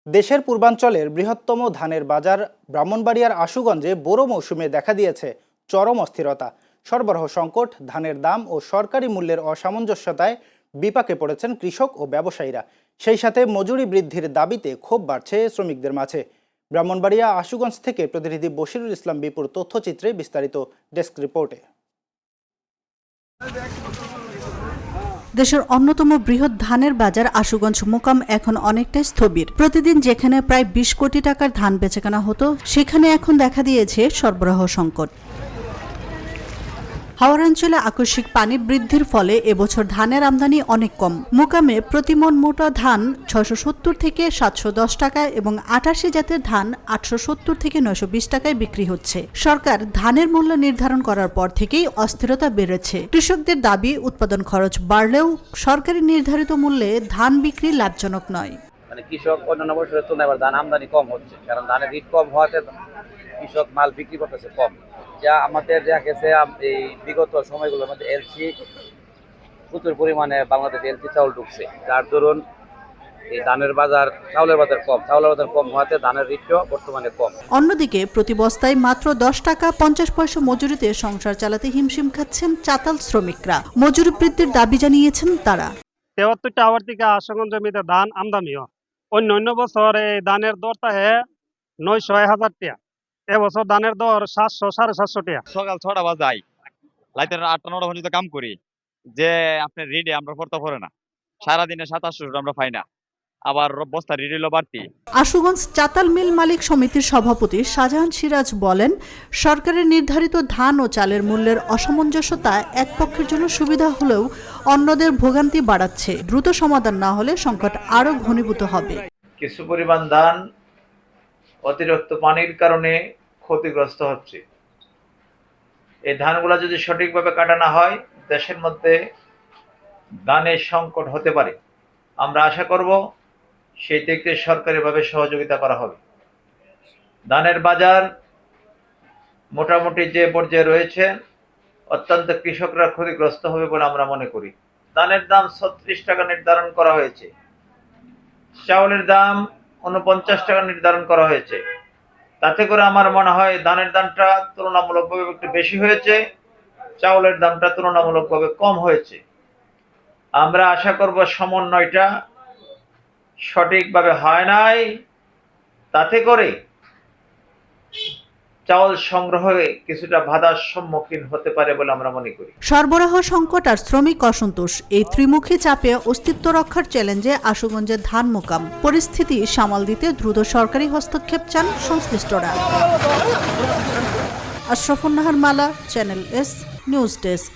দেশের পূর্বাঞ্চলের বৃহত্তম ধানের বাজার ব্রাহ্মণবাড়িয়ার আশুগঞ্জে বোরো মৌসুমে দেখা দিয়েছে চরম অস্থিরতা। সরবরাহ সংকট, ধানের দাম ও সরকারি মূল্যের অসামঞ্জস্যতায় বিপাকে পড়েছেন কৃষক ও ব্যবসায়ীরা। সেই সাথে মজুরি বৃদ্ধির দাবিতে ক্ষোভ বাড়ছে শ্রমিকদের মাঝে। ব্রাহ্মণবাড়িয়া আশুগঞ্জ থেকে প্রতিনিধি বশিরুল ইসলাম বিপুর তথ্যচিত্রে বিস্তারিত ডেস্ক রিপোর্টে। দেশের অন্যতম বৃহৎ ধানের বাজার আশুগঞ্জ মোকাম এখন অনেকটাই স্থবির। প্রতিদিন যেখানে প্রায় ২০ কোটি টাকার ধান বেচাকেনা হতো, সেখানে এখন দেখা দিয়েছে সরবরাহ সংকট। হাওড়াঞ্চলে আকস্মিক পানি বৃদ্ধির ফলে এবছর ধানের আমদানি অনেক কম। মোকামে প্রতিমন মোটা ধান ৬৭০ থেকে ৭১০ টাকা এবং ৮৮ জাতের ধান ৮৭০ থেকে ৯২০ টাকায় বিক্রি হচ্ছে। সরকার ধানের মূল্য নির্ধারণ করার পর থেকেই অস্থিরতা বেড়েছে। কৃষকদের দাবি, উৎপাদন খরচ বাড়লেও সরকারি নির্ধারিত মূল্যে ধান বিক্রি লাভজনক নয়। কৃষক অন্যান্য বছরের তুলনায় এবার ধান আমদানি কম হচ্ছে, কারণ ধানের রেট কম হওয়াতে কৃষক মাল বিক্রি করতেছে কম। যা আমাদের দেখা গেছে এই বিগত সময়গুলোর মধ্যে এলসি প্রচুর পরিমাণে বাংলাদেশে এলসি চাউল ঢুকছে, যার দরুন এই ধানের বাজার চাউলের বাজার কম হওয়াতে ধানের রেটও বর্তমানে কম। অন্যদিকে প্রতি বস্তায় মাত্র ১০ টাকা ৫০ পয়সা মজুরিতে সংসার চালাতে হিমশিম খাচ্ছেন চাতাল শ্রমিকরা। মজুরি বৃদ্ধির দাবি জানিয়েছেন তারা। ৭৩টা আবার থেকে আশুগঞ্জ জমিতে ধান আমদানিও অন্য বছর এই ধানের দর থাকে ৯০০-১০০০ টাকা, এবছর ধানের দর ৭০০-৭৫০ টাকা। সকাল ৬টা বাজাই রাতের ৮টা-৯টা পর্যন্ত কাম করি, যে আপনার রেডি আমরা পড়তে পারে না, সারাদিনে ২৭০০ আমরা পাই না, আবার বস্তা রেডি হলো বাড়তি। আশুগঞ্জ চাতাল মিল মালিক সমিতির সভাপতি শাহজাহান সিরাজ বলেন, সরকারের নির্ধারিত ধান ও চালের মূল্যের অসামঞ্জস্যতা এক পক্ষের জন্য সুবিধা হলেও অন্যদের ভোগান্তি বাড়াচ্ছে। দ্রুত সমাধান না হলে সংকট আরো ঘনীভূত হবে। কিছু পরিমাণ ধান অতিরিক্ত পানির কারণে ক্ষতিগ্রস্ত হচ্ছে। এই ধানগুলো যদি সঠিকভাবে কাটানো হয়, দেশের মধ্যে ধানের সংকট হতে পারে। আমরা আশা করব সেই দিক থেকে সরকারিভাবে সহযোগিতা করা হবে। ধানের বাজার মোটামুটি যে পর্যায়ে রয়েছে, অত্যন্ত কৃষকরা ক্ষতিগ্রস্ত হবে বলে আমরা মনে করি। ধানের দাম ৩৬ টাকা নির্ধারণ করা হয়েছে, চাউলের দাম ৪৯ টাকা নির্ধারণ করা হয়েছে। তাতে করে আমার মনে হয় ধানের দামটা তুলনামূলকভাবে একটু বেশি হয়েছে, চাউলের দামটা তুলনামূলকভাবে কম হয়েছে। আমরা আশা করব সমন্বয়টা সঠিকভাবে হয় নাই, তাতে করে চাউল সংগ্রহে কিছুটা বাধার সম্মুখীন হতে পারে বলে আমরা মনে করি। সরবরাহ সংকট আর শ্রমিক অসন্তোষ, এই ত্রিমুখী চাপে অস্তিত্ব রক্ষার চ্যালেঞ্জে আশুগঞ্জের ধান মোকাম। পরিস্থিতি সামাল দিতে দ্রুত সরকারি হস্তক্ষেপ চান সংশ্লিষ্টরা। আশরাফুন নাহার মালা, চ্যানেল এস নিউজ ডেস্ক।